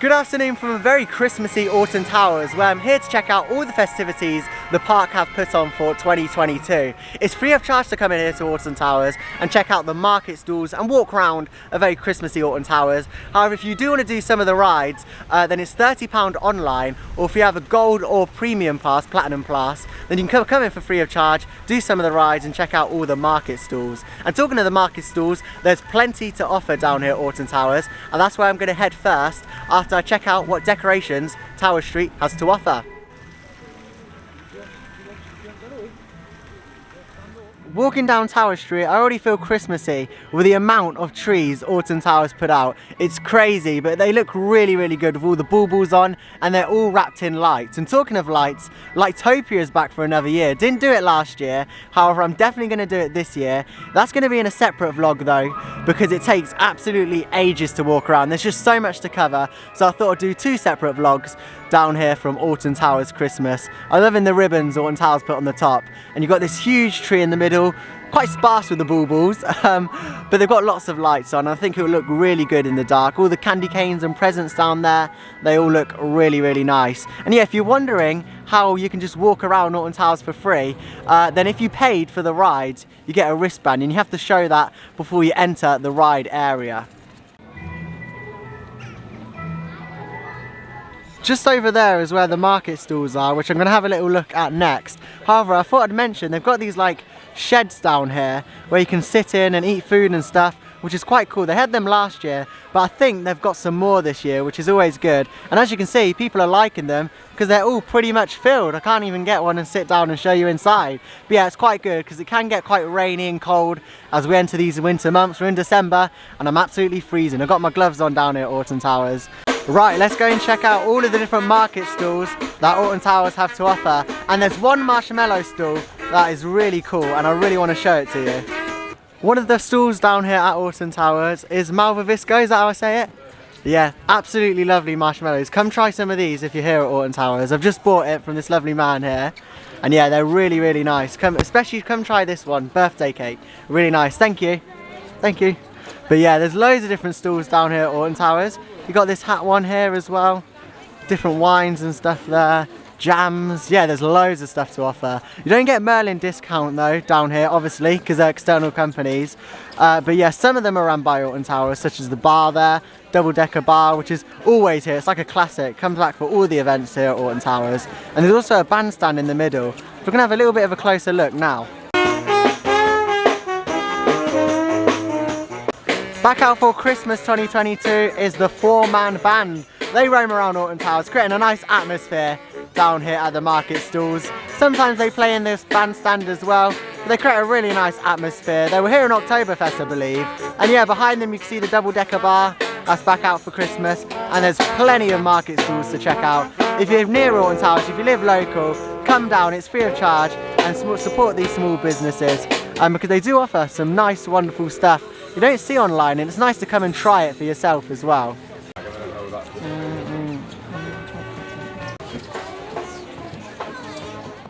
Good afternoon from a very Christmassy Alton Towers, where I'm here to check out all the festivities the park have put on for 2022. It's free of charge to come in here to Alton Towers and check out the market stalls and walk around a very Christmassy Alton Towers. However, if you do want to do some of the rides, then it's £30 online, or if you have a gold or premium pass, platinum pass, then you can come in for free of charge, do some of the rides and check out all the market stalls. And talking to the market stalls, there's plenty to offer down here at Alton Towers, and that's where I'm going to head first after I check out what decorations Tower Street has to offer. Walking down Tower Street, I already feel Christmassy with the amount of trees Alton Towers put out. It's crazy, but they look really, really good with all the baubles on, and they're all wrapped in lights. And talking of lights, Lightopia is back for another year. Didn't do it last year, however, I'm definitely going to do it this year. That's going to be in a separate vlog though, because it takes absolutely ages to walk around. There's just so much to cover, so I thought I'd do two separate vlogs down here from Alton Towers Christmas. I love in the ribbons Alton Towers put on the top, and you've got this huge tree in the middle, quite sparse with the baubles, but they've got lots of lights on. I think it will look really good in the dark. All the candy canes and presents down there, they all look really, really nice. And yeah, if you're wondering how you can just walk around Alton Towers for free, then if you paid for the ride, you get a wristband, and you have to show that before you enter the ride area. Just over there is where the market stalls are, which I'm going to have a little look at next. However, I thought I'd mention they've got these like sheds down here where you can sit in and eat food and stuff, which is quite cool. They had them last year, but I think they've got some more this year, which is always good. And as you can see, people are liking them because they're all pretty much filled. I can't even get one and sit down and show you inside. But yeah, it's quite good because it can get quite rainy and cold as we enter these winter months. We're in December and I'm absolutely freezing. I've got my gloves on down here at Alton Towers. Right, let's go and check out all of the different market stalls that Alton Towers have to offer. And there's one marshmallow stall that is really cool, and I really want to show it to you. One of the stalls down here at Alton Towers is Malvavisco, is that how I say it? Yeah, absolutely lovely marshmallows. Come try some of these if you're here at Alton Towers. I've just bought it from this lovely man here. And yeah, they're really, really nice. Especially come try this one, birthday cake. Really nice, thank you. Thank you. But yeah, there's loads of different stalls down here at Alton Towers. You got this hat one here as well. Different wines and stuff there. Jams. Yeah, there's loads of stuff to offer. You don't get Merlin discount though down here, obviously, because they're external companies. But yeah, some of them are run by Alton Towers, such as the bar there, double-decker bar, which is always here. It's like a classic. Comes back for all the events here at Alton Towers. And there's also a bandstand in the middle. We're going to have a little bit of a closer look now. Back out for Christmas 2022 is the four-man band. They roam around Alton Towers, creating a nice atmosphere down here at the market stalls. Sometimes they play in this bandstand as well, but they create a really nice atmosphere. They were here in Oktoberfest, I believe. And yeah, behind them you can see the double-decker bar. That's back out for Christmas. And there's plenty of market stalls to check out. If you live near Alton Towers, if you live local, come down, it's free of charge, and support these small businesses because they do offer some nice, wonderful stuff you don't see online, and it's nice to come and try it for yourself as well.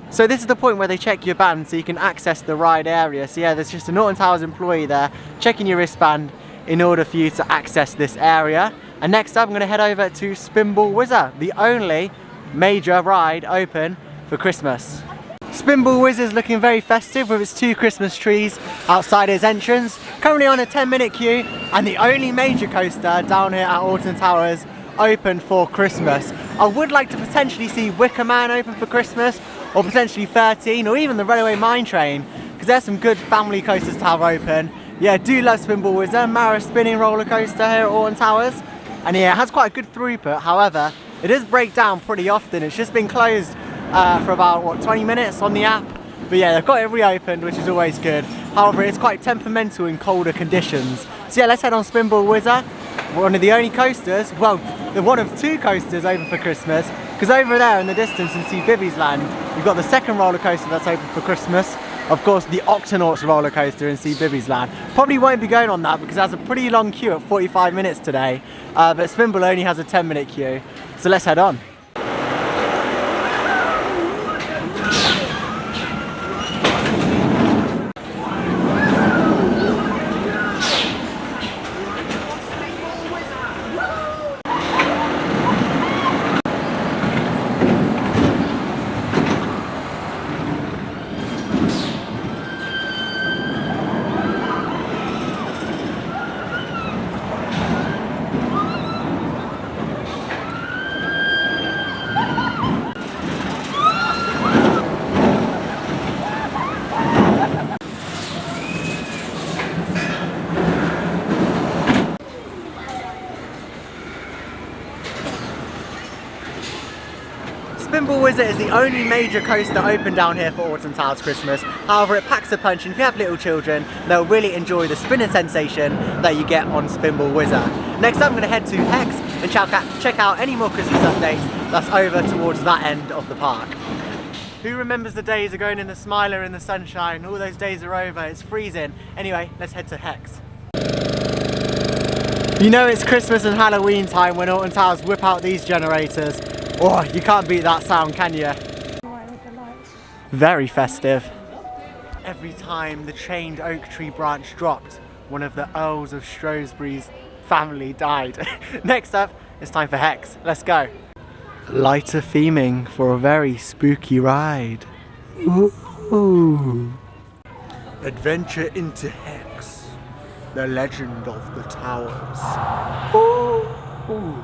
So this is the point where they check your band so you can access the ride area. So yeah, there's just an Alton Towers employee there checking your wristband in order for you to access this area. And next up I'm going to head over to Spinball Whizzer, the only major ride open for Christmas. Spinball Whizzer is looking very festive with its two Christmas trees outside its entrance. Currently on a 10-minute queue, and the only major coaster down here at Alton Towers open for Christmas. I would like to potentially see Wicker Man open for Christmas, or potentially 13, or even the Runaway Mine Train, because there's some good family coasters to have open. Yeah, do love Spinball Whizzer, Mara spinning roller coaster here at Alton Towers. And yeah, it has quite a good throughput, however, it does break down pretty often. It's just been closed for about, what, 20 minutes on the app. But yeah, they've got it reopened, which is always good. However, it's quite temperamental in colder conditions. So yeah, let's head on Spinball Whizzer. One of the only coasters, well, one of two coasters open for Christmas, because over there in the distance in Cbeebies land, you've got the second roller coaster that's open for Christmas. Of course, the Octonauts Rollercoaster in Cbeebies land. Probably won't be going on that because it has a pretty long queue at 45 minutes today. But Spinball only has a 10-minute queue. So let's head on. Spinball Whizzer is the only major coaster open down here for Alton Towers Christmas. However, it packs a punch, and if you have little children, they'll really enjoy the spinning sensation that you get on Spinball Whizzer. Next up, I'm going to head to Hex and check out any more Christmas updates that's over towards that end of the park. Who remembers the days of going in the Smiler in the sunshine? All those days are over, it's freezing. Anyway, let's head to Hex. You know it's Christmas and Halloween time when Alton Towers whip out these generators. Oh, you can't beat that sound, can you? Very festive. Every time the chained oak tree branch dropped, one of the Earls of Shrewsbury's family died. Next up, it's time for Hex. Let's go. Lighter theming for a very spooky ride. Ooh. Adventure into Hex, the legend of the towers. Ooh.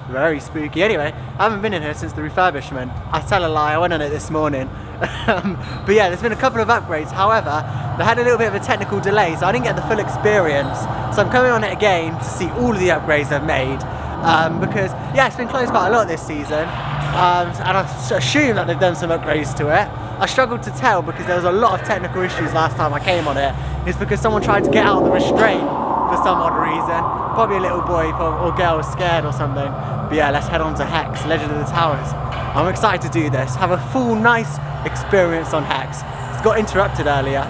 Very spooky. Anyway, I haven't been in here since the refurbishment. I tell a lie, I went on it this morning. But yeah, there's been a couple of upgrades. However, they had a little bit of a technical delay, so I didn't get the full experience. So I'm coming on it again to see all of the upgrades they've made. Because yeah, it's been closed quite a lot this season, and I assume that they've done some upgrades to it. I struggled to tell because there was a lot of technical issues last time I came on it. It's because someone tried to get out of the restraint for some odd reason. Probably a little boy or girl was scared or something. But yeah, let's head on to Hex, Legend of the Towers. I'm excited to do this, have a full nice experience on Hex. It's got interrupted earlier.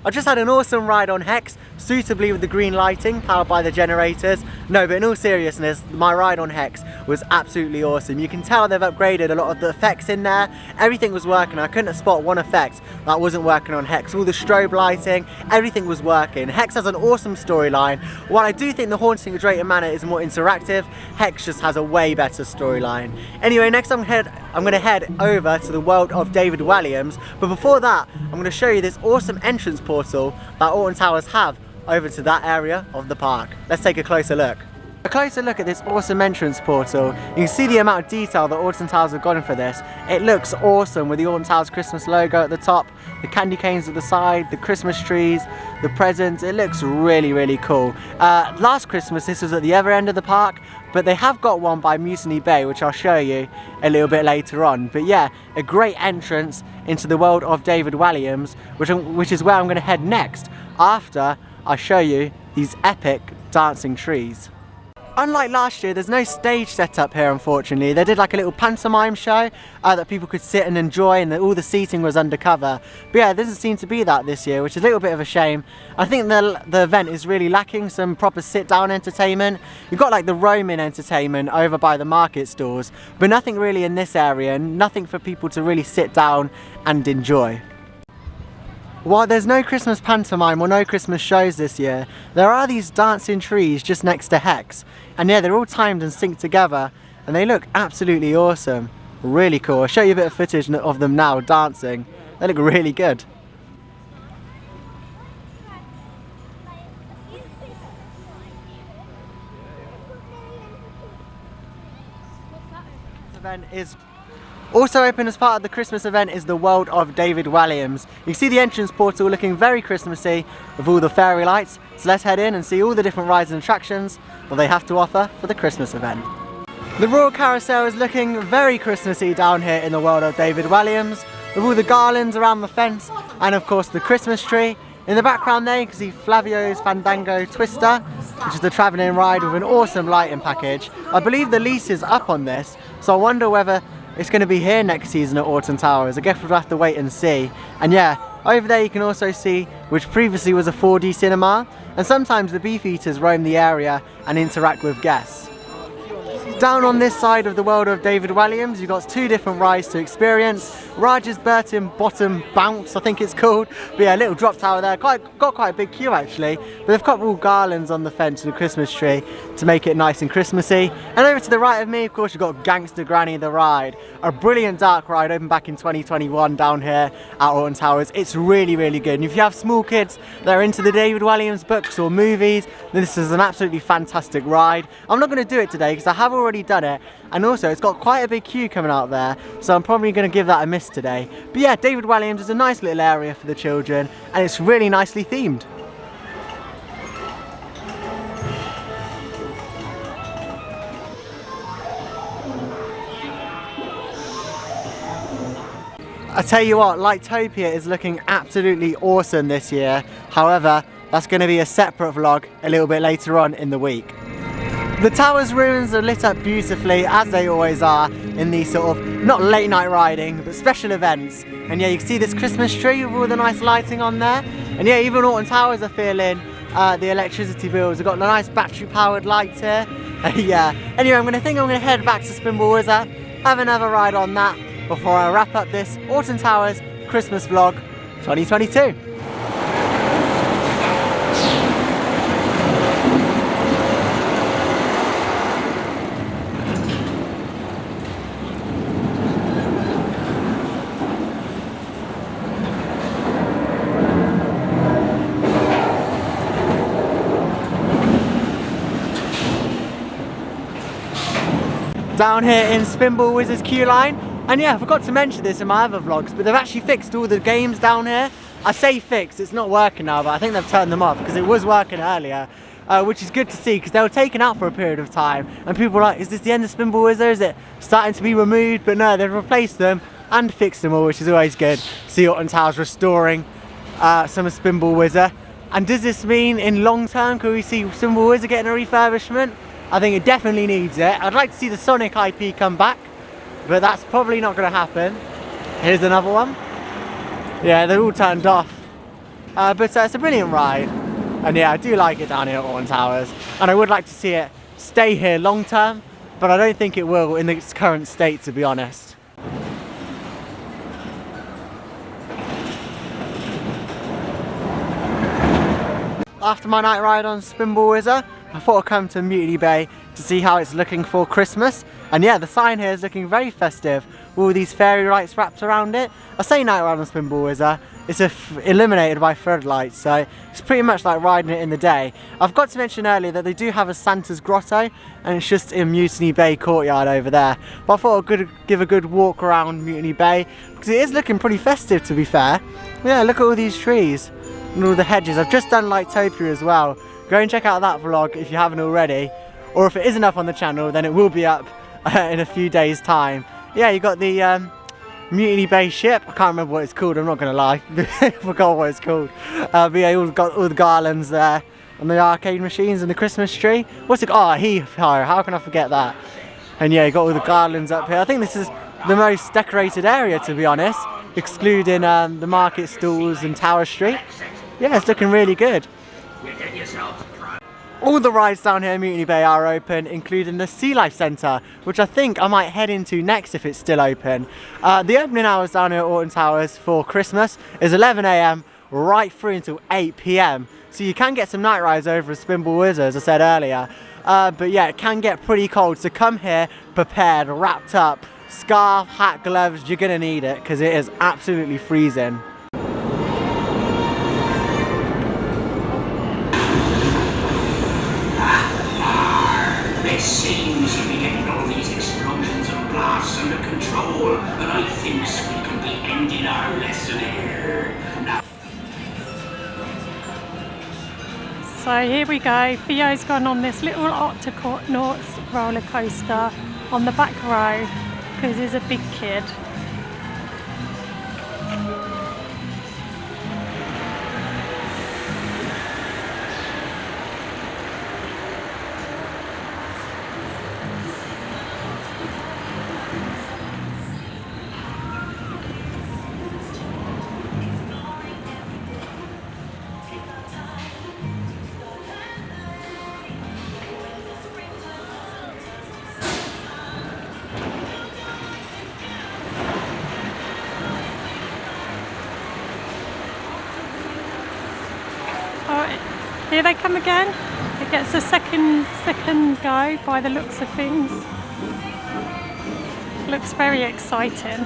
I just had an awesome ride on Hex, suitably with the green lighting, powered by the generators. No, but in all seriousness, my ride on Hex was absolutely awesome. You can tell they've upgraded a lot of the effects in there. Everything was working. I couldn't spot one effect that wasn't working on Hex. All the strobe lighting, everything was working. Hex has an awesome storyline. While I do think the Haunting of Drayton Manor is more interactive, Hex just has a way better storyline. Anyway, next I'm going to head over to the world of David Walliams. But before that, I'm going to show you this awesome entrance portal that Alton Towers have over to that area of the park. Let's take a closer look. A closer look at this awesome entrance portal. You can see the amount of detail that Alton Towers have gone in for this. It looks awesome with the Alton Towers Christmas logo at the top, the candy canes at the side, the Christmas trees, the presents. It looks really, really cool. Last Christmas this was at the other end of the park, but they have got one by Mutiny Bay, which I'll show you a little bit later on. But yeah, a great entrance into the world of David Walliams, which is where I'm going to head next after I show you these epic dancing trees. Unlike last year, there's no stage set up here, unfortunately. They did like a little pantomime show that people could sit and enjoy, and all the seating was undercover. But yeah, there doesn't seem to be that this year, which is a little bit of a shame. I think the event is really lacking some proper sit-down entertainment. You've got like the roaming entertainment over by the market stalls, but nothing really in this area, and nothing for people to really sit down and enjoy. While there's no Christmas pantomime or no Christmas shows this year, there are these dancing trees just next to Hex. And yeah, they're all timed and synced together, and they look absolutely awesome. Really cool. I'll show you a bit of footage of them now dancing. They look really good. This event is also open as part of the Christmas event is the world of David Walliams. You can see the entrance portal looking very Christmassy with all the fairy lights. So let's head in and see all the different rides and attractions that they have to offer for the Christmas event. The Royal Carousel is looking very Christmassy down here in the world of David Walliams, with all the garlands around the fence and of course the Christmas tree. In the background there you can see Flavio's Fandango Twister, which is the travelling ride with an awesome lighting package. I believe the lease is up on this, so I wonder whether it's going to be here next season at Alton Towers. I guess we'll have to wait and see. And yeah, over there you can also see, which previously was a 4D cinema, and sometimes the Beefeaters roam the area and interact with guests. Down on this side of the world of David Walliams, you've got two different rides to experience. Raj's Burton Bottom Bounce, I think it's called. But yeah, a little drop tower there. Got quite a big queue actually. But they've got all garlands on the fence and a Christmas tree to make it nice and Christmassy. And over to the right of me, of course, you've got Gangster Granny the ride. A brilliant dark ride opened back in 2021 down here at Alton Towers. It's really, really good. And if you have small kids that are into the David Walliams books or movies, then this is an absolutely fantastic ride. I'm not going to do it today because I have already already done it, and also it's got quite a big queue coming out there, so I'm probably going to give that a miss today. But yeah, David Walliams is a nice little area for the children, and it's really nicely themed. I tell you what, Lightopia is looking absolutely awesome this year. However, that's going to be a separate vlog a little bit later on in the week. The tower's ruins are lit up beautifully, as they always are, in these sort of, not late night riding, but special events. And yeah, you can see this Christmas tree with all the nice lighting on there. And yeah, even Alton Towers are feeling the electricity bills. We've got the nice battery powered lights here. Yeah. Anyway, I'm going to head back to Spinball Whizzer, have another ride on that, before I wrap up this Alton Towers Christmas vlog 2022. Down here in Spinball Whizzer's queue line. And yeah, I forgot to mention this in my other vlogs, but they've actually fixed all the games down here. I say fixed, it's not working now, but I think they've turned them off because it was working earlier, which is good to see because they were taken out for a period of time. And people were like, is this the end of Spinball Whizzer? Is it starting to be removed? But no, they've replaced them and fixed them all, which is always good. See Alton Towers restoring some of Spinball Whizzer. And does this mean in long term, could we see Spinball Whizzer getting a refurbishment? I think it definitely needs it. I'd like to see the Sonic IP come back, but that's probably not going to happen. Here's another one. Yeah, they're all turned off. But it's a brilliant ride. And yeah, I do like it down here at Alton Towers. And I would like to see it stay here long term, but I don't think it will in its current state, to be honest. After my night ride on Spinball Whizzer, I thought I'd come to Mutiny Bay to see how it's looking for Christmas. And yeah, the sign here is looking very festive with all these fairy lights wrapped around it. I say night ride on Spinball Whizzer, it's illuminated by floodlights, so it's pretty much like riding it in the day. I've got to mention earlier that they do have a Santa's Grotto, and it's just in Mutiny Bay courtyard over there. But I thought I'd give a good walk around Mutiny Bay because it is looking pretty festive, to be fair. Yeah, look at all these trees and all the hedges. I've just done Lightopia as well. Go and check out that vlog if you haven't already, or if it isn't up on the channel, then it will be up in a few days time. Yeah, you got the Mutiny Bay ship. I can't remember what it's called, I'm not gonna lie. I forgot what it's called. But yeah, you got all the garlands there and the arcade machines and the Christmas tree. What's it called? Oh, heave fire, how can I forget that? And yeah, you got all the garlands up here. I think this is the most decorated area, to be honest, excluding the market stalls and Tower Street. Yeah, it's looking really good. All the rides down here in Mutiny Bay are open, including the Sea Life Centre, which I think I might head into next if it's still open. The opening hours down here at Alton Towers for Christmas is 11 AM right through until 8 PM. So you can get some night rides over at Spinball Whizzer, as I said earlier. But yeah, it can get pretty cold, so come here prepared, wrapped up, scarf, hat, gloves, you're gonna need it because it is absolutely freezing. It seems you'll be getting all these explosions and blasts under control, and I think we can be ending our lesson here. Now. So here we go. Theo's gone on this little Octonauts Rollercoaster on the back row because he's a big kid. Here they come again. It gets a second go by the looks of things. Looks very exciting.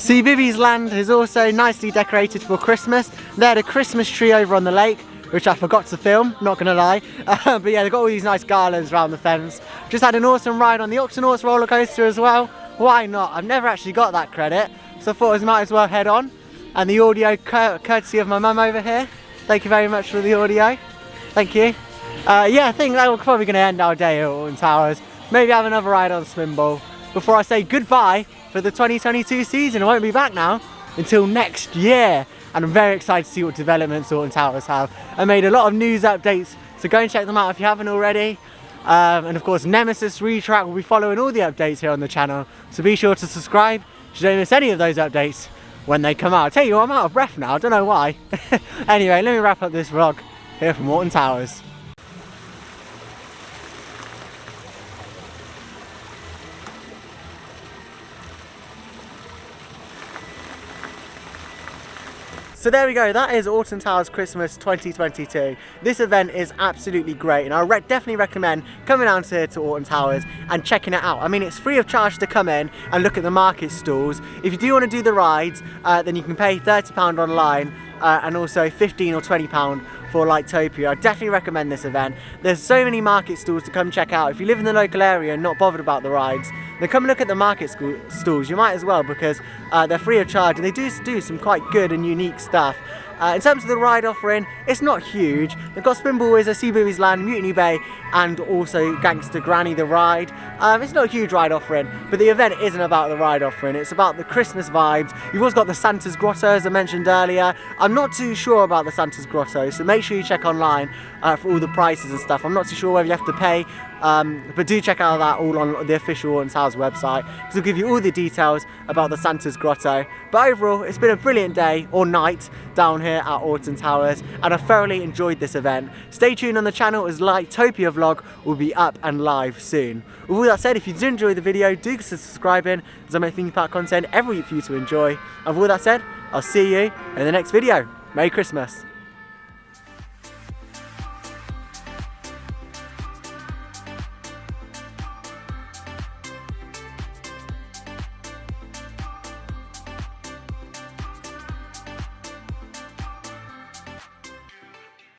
Cbeebies land is also nicely decorated for Christmas. They had a Christmas tree over on the lake, which I forgot to film, not gonna lie. But yeah, they've got all these nice garlands around the fence. Just had an awesome ride on the Octonauts Rollercoaster as well. Why not? I've never actually got that credit, so I thought I might as well head on. And the audio courtesy of my mum over here. Thank you very much for the audio. Thank you. Yeah, I think that we're probably gonna end our day at Alton Towers. Maybe have another ride on Spinball before I say goodbye for the 2022 season. I won't be back now until next year. And I'm very excited to see what developments Alton Towers have. I made a lot of news updates, so go and check them out if you haven't already. And of course, Nemesis Retrack will be following all the updates here on the channel, so be sure to subscribe so you don't miss any of those updates when they come out. I tell you, I'm out of breath now, I don't know why. Anyway, let me wrap up this vlog here from Alton Towers. So there we go, that is Alton Towers Christmas 2022. This event is absolutely great, and I definitely recommend coming down here to Alton Towers and checking it out. I mean, it's free of charge to come in and look at the market stalls. If you do want to do the rides, then you can pay £30 online and also £15 or £20 for Lightopia. I definitely recommend this event. There's so many market stalls to come check out. If you live in the local area and not bothered about the rides, then come look at the market stalls. You might as well, because they're free of charge and they do some quite good and unique stuff. In terms of the ride offering, it's not huge. They've got Spinball Whizzer, Cbeebies Land, Mutiny Bay, and also Gangster Granny the ride. It's not a huge ride offering, but the event isn't about the ride offering. It's about the Christmas vibes. You've also got the Santa's Grotto, as I mentioned earlier. I'm not too sure about the Santa's Grotto, so make sure you check online for all the prices and stuff. I'm not too sure whether you have to pay, but do check out that all on the official Alton Towers website, because it'll give you all the details about the Santa's Grotto. But overall, it's been a brilliant day or night down here at Alton Towers, and I thoroughly enjoyed this event. Stay tuned on the channel as Lightopia vlog will be up and live soon. With all that said, if you did enjoy the video, do consider subscribing, as I make theme park content every week for you to enjoy. And with all that said, I'll see you in the next video. Merry Christmas.